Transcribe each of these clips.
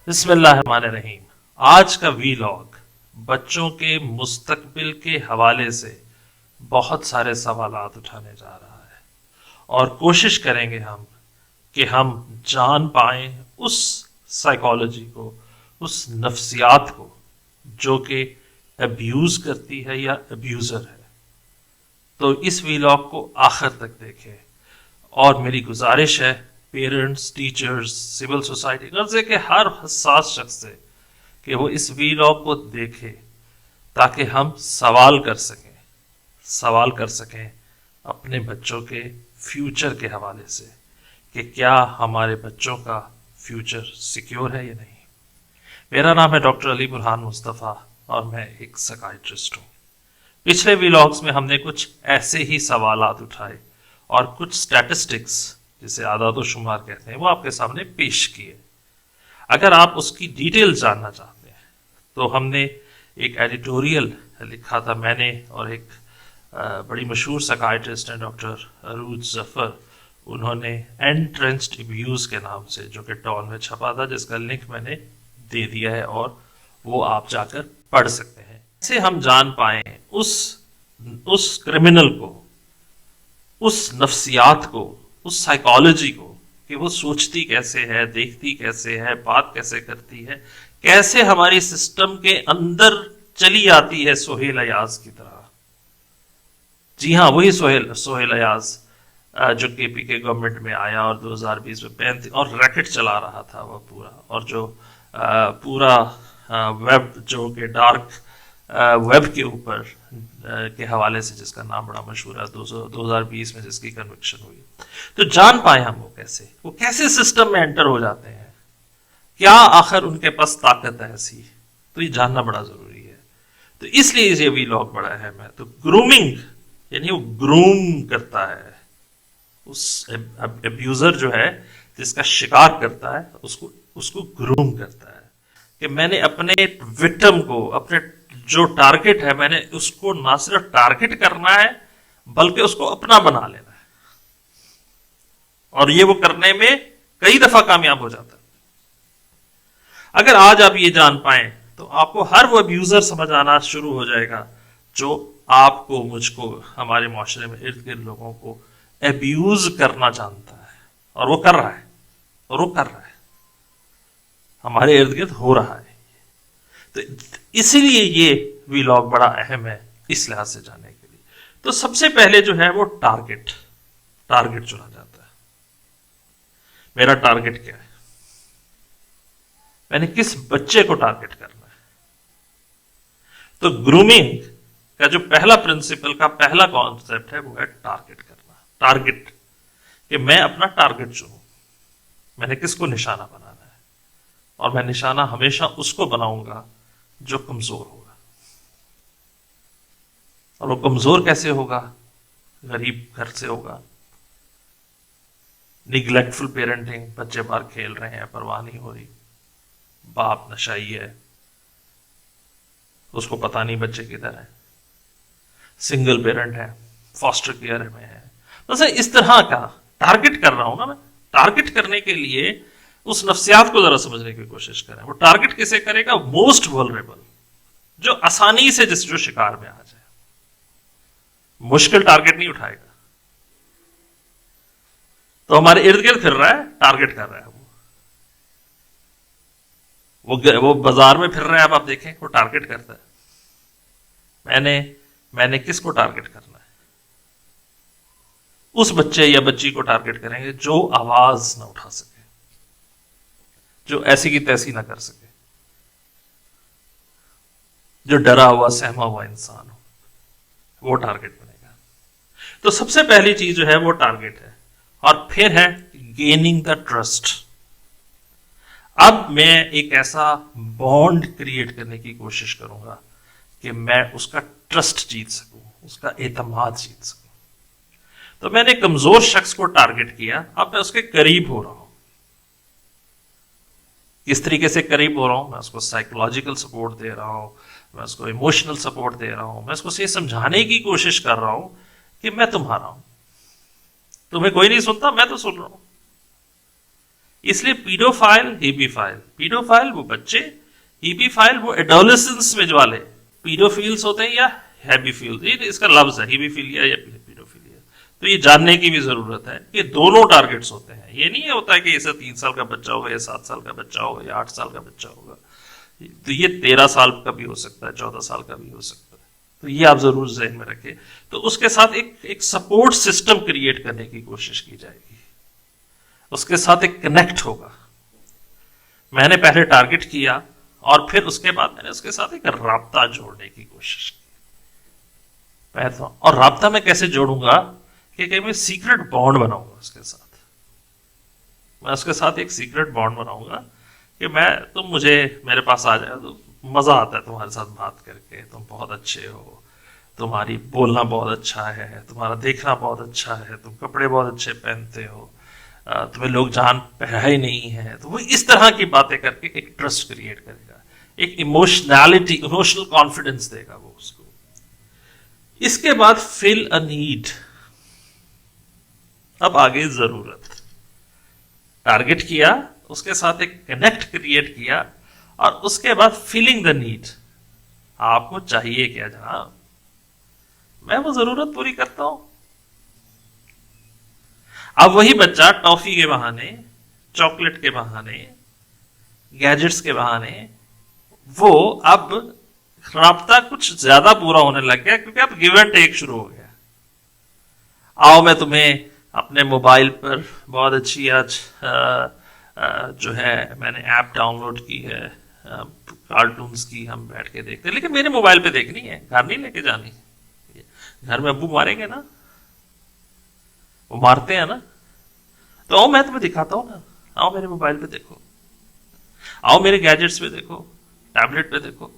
بسم اللہ الرحمن الرحیم۔ آج کا ویلاگ بچوں کے مستقبل کے حوالے سے بہت سارے سوالات اٹھانے جا رہا ہے اور کوشش کریں گے ہم کہ ہم جان پائیں اس سائیکالوجی کو، اس نفسیات کو جو کہ ابیوز کرتی ہے یا ابیوزر ہے۔ تو اس ویلاگ کو آخر تک دیکھیں اور میری گزارش ہے پیرنٹس، ٹیچرز، سول سوسائٹی، غرضے کے ہر حساس شخص سے کہ وہ اس ویلاگ کو دیکھے تاکہ ہم سوال کر سکیں اپنے بچوں کے فیوچر کے حوالے سے کہ کیا ہمارے بچوں کا فیوچر سیکیور ہے یا نہیں۔ میرا نام ہے ڈاکٹر علی برہان مصطفیٰ اور میں ایک سائیکائٹرسٹ ہوں۔ پچھلے ویلاگز میں ہم نے کچھ ایسے ہی سوالات اٹھائے اور کچھ سٹیٹسٹکس جسے اعداد و شمار کہتے ہیں وہ آپ کے سامنے پیش کیے۔ اگر آپ اس کی ڈیٹیل جاننا چاہتے ہیں تو ہم نے ایک ایڈیٹوریل لکھا تھا، میں نے اور ایک بڑی مشہور سائیکائٹرسٹ ہیں ڈاکٹر عروج ظفر، انہوں نے انٹرنچڈ ابیوز کے نام سے، جو کہ ڈان میں چھپا تھا، جس کا لنک میں نے دے دیا ہے اور وہ آپ جا کر پڑھ سکتے ہیں۔ ایسے ہم جان پائیں اس کرمنل کو، اس نفسیات کو، اس سائیکالوجی کو کہ وہ سوچتی کیسے ہے، دیکھتی کیسے ہے، بات کیسے کرتی ہے، کیسے ہماری سسٹم کے اندر چلی آتی ہے سہیل ایاز کی طرح۔ جی ہاں، وہی سہیل ایاز جو کے پی کے گورنمنٹ میں آیا اور 2020 میں 35 اور ریکٹ چلا رہا تھا وہ پورا، اور جو پورا ویب جو کہ ڈارک ویب کے اوپر کے حوالے سے جس کا نام بڑا مشہور ہے، 2020 میں جس کی کنوکشن ہوئی۔ تو جان پائیں ہم وہ کیسے سسٹم میں انٹر ہو جاتے ہیں، کیا آخر ان کے پاس طاقت ہے ایسی، تو یہ جاننا بڑا ضروری ہے۔ تو اس لیے یہ ویلاگ بڑا اہم ہے۔ تو گرومنگ یعنی وہ گروم کرتا ہے اس ابیوزر جو ہے، جس کا شکار کرتا ہے، اس کو گروم کرتا ہے کہ میں نے اپنے وکٹم کو، اپنے جو ٹارگٹ ہے، میں نے اس کو نہ صرف ٹارگٹ کرنا ہے بلکہ اس کو اپنا بنا لینا ہے، اور یہ وہ کرنے میں کئی دفعہ کامیاب ہو جاتا ہے۔ اگر آج آپ یہ جان پائیں تو آپ کو ہر وہ ابیوزر سمجھ آنا شروع ہو جائے گا جو آپ کو، مجھ کو، ہمارے معاشرے میں ارد گرد لوگوں کو ابیوز کرنا چاہتا ہے، اور وہ کر رہا ہے، ہمارے ارد گرد ہو رہا ہے۔ تو اسی لیے یہ ویلاگ بڑا اہم ہے اس لحاظ سے جاننے کے لیے۔ تو سب سے پہلے جو ہے وہ ٹارگٹ چنا جاتا ہے۔ میرا ٹارگٹ کیا ہے، میں نے کس بچے کو ٹارگٹ کرنا ہے۔ تو گرومنگ کا جو پہلا پرنسپل کا پہلا کانسیپٹ ہے وہ ہے ٹارگٹ کرنا۔ ٹارگٹ کہ میں اپنا ٹارگٹ چنوں، میں نے کس کو نشانہ بنانا ہے، اور میں نشانہ ہمیشہ اس کو بناؤں گا جو کمزور ہوگا۔ اور وہ کمزور کیسے ہوگا؟ غریب گھر سے ہوگا، نیگلیکٹفل پیرنٹنگ، بچے باہر کھیل رہے ہیں، پرواہ نہیں ہو رہی، باپ نشائی ہے، اس کو پتہ نہیں بچے کدھر ہے، سنگل پیرنٹ ہے، فاسٹر کیئر میں ہے۔ بس اس طرح کا ٹارگٹ کر رہا ہوں نا میں۔ ٹارگٹ کرنے کے لیے اس نفسیات کو ذرا سمجھنے کی کوشش کریں۔ وہ ٹارگٹ کسے کرے گا؟ موسٹ ولنریبل، جو آسانی سے جو شکار میں آ جائے۔ مشکل ٹارگٹ نہیں اٹھائے گا، تو ہمارے ارد گرد پھر رہا ہے، ٹارگٹ کر رہا ہے وہ بازار میں پھر رہا ہے، اب آپ دیکھیں وہ ٹارگٹ کرتا ہے۔ میں نے کس کو ٹارگٹ کرنا ہے؟ اس بچے یا بچی کو ٹارگٹ کریں گے جو آواز نہ اٹھا سکے، جو ایسی کی تیسی نہ کر سکے، جو ڈرا ہوا سہما ہوا انسان ہو، وہ ٹارگٹ بنے گا۔ تو سب سے پہلی چیز جو ہے وہ ٹارگٹ ہے، اور پھر ہے گیننگ دا ٹرسٹ۔ اب میں ایک ایسا بانڈ کریٹ کرنے کی کوشش کروں گا کہ میں اس کا ٹرسٹ جیت سکوں، اس کا اعتماد جیت سکوں۔ تو میں نے کمزور شخص کو ٹارگٹ کیا، اب میں اس کے قریب ہو رہا ہوں۔ کس طریقے سے قریب ہو رہا ہوں؟ میں اس کو سائیکولوجیکل سپورٹ دے رہا ہوں، میں اس کو ایموشنل سپورٹ دے رہا ہوں، میں اس کو یہ سمجھانے کی کوشش کر رہا ہوں کہ میں تمہارا ہوں، تمہیں کوئی نہیں سنتا، میں تو سن رہا ہوں۔ इसलिए पीडोफाइल, हीबीफाइल, पीडोफाइल वो बच्चे, हीबीफाइल वो एडोलेसेंस में वाले पीडोफिल्स होते हैं या हैबीफिल्स, ये इसका लफ्ज है हीबीफिलिया या पीडोफिलिया। तो ये जानने की भी जरूरत है कि दोनों टारगेट्स होते हैं। ये नहीं होता है कि इसे 3 साल का बच्चा होगा या 7 साल का बच्चा होगा या 8 साल का बच्चा होगा, तो ये 13 साल का भी हो सकता है, 14 साल का भी हो सकता है। तो ये आप जरूर ज़हन में रखें। तो उसके साथ एक सपोर्ट सिस्टम क्रिएट करने की कोशिश की जाएगी, उसके साथ एक कनेक्ट होगा। मैंने पहले टारगेट किया और फिर उसके बाद मैंने उसके साथ एक राब्ता जोड़ने की कोशिश की। और राब्ता मैं कैसे जोड़ूंगा कि मैं सीक्रेट बॉन्ड बनाऊंगा उसके साथ। मैं उसके साथ एक सीक्रेट बॉन्ड बनाऊंगा कि तुम मुझे मेरे पास आ जाए तो मजा आता है तुम्हारे साथ बात करके, तुम बहुत अच्छे हो, तुम्हारी बोलना बहुत अच्छा है, तुम्हारा देखना बहुत अच्छा है, तुम कपड़े बहुत अच्छे पहनते हो, तुम्हें लोग जान पहना ही नहीं है। तो वो इस तरह की बातें करके एक ट्रस्ट क्रिएट करेगा, एक इमोशनल कॉन्फिडेंस देगा वो उसको। इसके बाद फिल अ नीड। अब आगे जरूरत, टारगेट किया, उसके साथ एक कनेक्ट क्रिएट किया और उसके बाद फिलिंग द नीड। आपको चाहिए क्या जनाब? मैं वो जरूरत पूरी करता हूं। अब वही बच्चा टॉफी के बहाने, चॉकलेट के बहाने, गैजेट्स के बहाने वो अब राब्ता कुछ ज्यादा पूरा होने लग गया, क्योंकि अब गिव एंड टेक शुरू हो गया। आओ मैं तुम्हें अपने मोबाइल पर बहुत अच्छी आज जो है मैंने ऐप डाउनलोड की है, कार्टून्स की, हम बैठ के देखते हैं, लेकिन मेरे मोबाइल पे देखनी है, घर नहीं लेके जानी। घर में अब्बू मारेंगे ना, वो मारते हैं ना। तो आओ मैं तुम्हें दिखाता हूं ना, आओ मेरे मोबाइल पे देखो, आओ मेरे गैजेट्स पे देखो, टैबलेट पे देखो,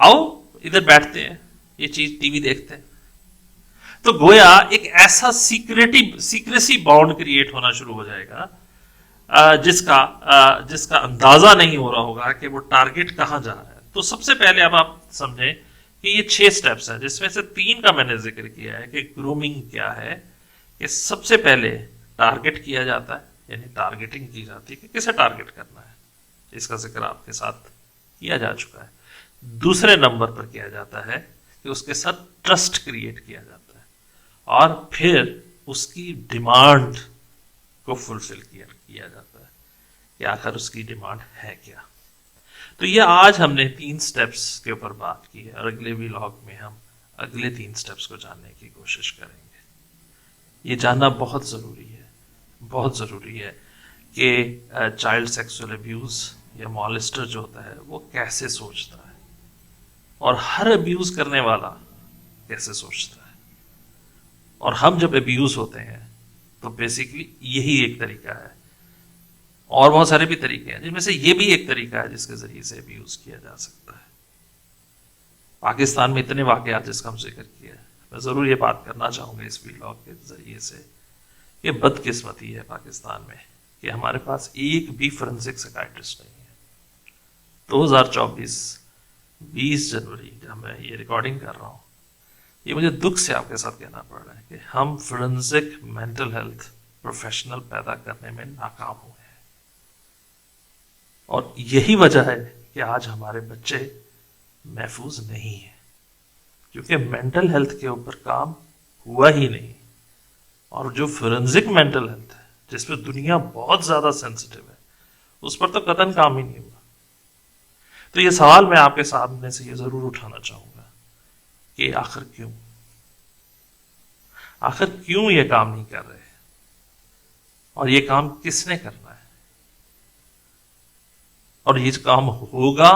आओ इधर बैठते हैं, ये चीज टीवी देखते हैं। तो गोया एक ऐसा सीक्रेसी बॉन्ड क्रिएट होना शुरू हो जाएगा जिसका अंदाजा नहीं हो रहा होगा कि वो टारगेट कहां जा रहा है। तो सबसे पहले अब आप समझें कि ये 6 स्टेप्स हैं, जिसमें से 3 का मैंने जिक्र किया है कि ग्रूमिंग क्या है। कि सबसे पहले टारगेट किया जाता है, यानी टारगेटिंग की जाती है कि किसे टारगेट करना है, इसका जिक्र आपके साथ किया जा चुका है। दूसरे नंबर पर किया जाता है कि उसके साथ ट्रस्ट क्रिएट किया जाता है और फिर उसकी डिमांड को फुलफिल किया जाता है कि आखिर उसकी डिमांड है क्या। तो ये आज हमने 3 स्टेप्स के ऊपर बात की है और अगले व्लॉग में हम अगले 3 स्टेप्स को जानने की कोशिश करेंगे। ये जानना बहुत ज़रूरी है, बहुत ज़रूरी है कि चाइल्ड सेक्सुअल अब्यूज़ या मॉलेस्टर जो होता है वो कैसे सोचता है और हर अब्यूज़ करने वाला कैसे सोचता है। और हम जब अब्यूज़ होते हैं तो बेसिकली यही एक तरीका है, और बहुत सारे भी तरीके हैं, जिनमें से ये भी एक तरीका है जिसके जरिए से अब्यूज किया जा सकता है। पाकिस्तान में इतने वाकयात जिसका हम जिक्र किया है, मैं जरूर ये बात करना चाहूंगा इस व्लॉग के जरिए से, ये बदकिस्मती है पाकिस्तान में कि हमारे पास एक भी फोरेंसिक साइकियाट्रिस्ट नहीं है। 2024 20 जनवरी जब मैं ये रिकॉर्डिंग कर रहा हूँ, ये मुझे दुख से आपके साथ कहना पड़ रहा है कि हम फोरेंसिक मेंटल हेल्थ प्रोफेशनल पैदा करने में नाकाम हुए हैं। और यही वजह है कि आज हमारे बच्चे महफूज नहीं है, क्योंकि मेंटल हेल्थ के ऊपर काम हुआ ही नहीं। और जो फोरेंसिक मेंटल हेल्थ है, जिस पर दुनिया बहुत ज्यादा सेंसिटिव है, उस पर तो कतई काम ही नहीं हुआ। तो ये सवाल मैं आपके सामने से ये जरूर उठाना चाहूंगा कि आखिर क्यों ये काम नहीं कर रहे, और ये काम किसने करना है। और ये काम होगा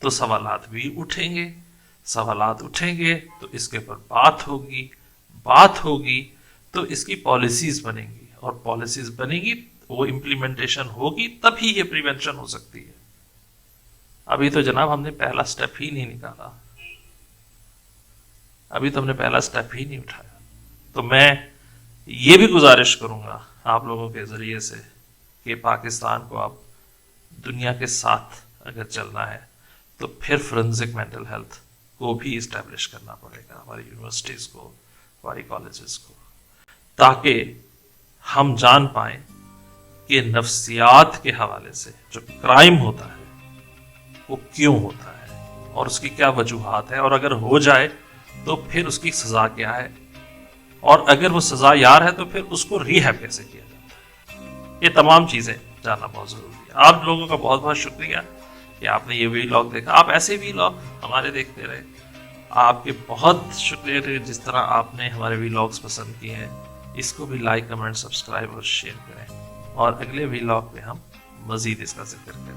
तो सवालात भी उठेंगे, सवालात उठेंगे तो इसके ऊपर बात होगी तो इसकी पॉलिसीज बनेंगी, और पॉलिसीज बनेगी वो इम्प्लीमेंटेशन होगी, तभी ये प्रिवेंशन हो सकती है। अभी तो जनाब हमने पहला स्टेप ही नहीं निकाला, अभी तो हमने पहला स्टेप ही नहीं उठाया। तो मैं ये भी गुजारिश करूंगा आप लोगों के जरिए से कि पाकिस्तान को अब दुनिया के साथ अगर चलना है तो फिर फोरेंसिक मेंटल हेल्थ को भी इस्टेब्लिश करना पड़ेगा, हमारी यूनिवर्सिटीज को, हमारी कॉलेजेस को, ताकि हम जान पाएं کہ نفسیات کے حوالے سے جو کرائم ہوتا ہے وہ کیوں ہوتا ہے اور اس کی کیا وجوہات ہیں، اور اگر ہو جائے تو پھر اس کی سزا کیا ہے، اور اگر وہ سزا یار ہے تو پھر اس کو ریہیب کیسے کیا جاتا ہے۔ یہ تمام چیزیں جاننا بہت ضروری ہے۔ آپ لوگوں کا بہت بہت شکریہ کہ آپ نے یہ ویلاگ دیکھا۔ آپ ایسے ویلاگ ہمارے دیکھتے رہے۔ آپ کے بہت شکریہ جس طرح آپ نے ہمارے ویلاگس پسند کیے ہیں۔ اس کو بھی لائک، کمنٹ، سبسکرائب اور شیئر کریں، اور اگلے ویلاگ میں ہم مزید اس کا ذکر کریں۔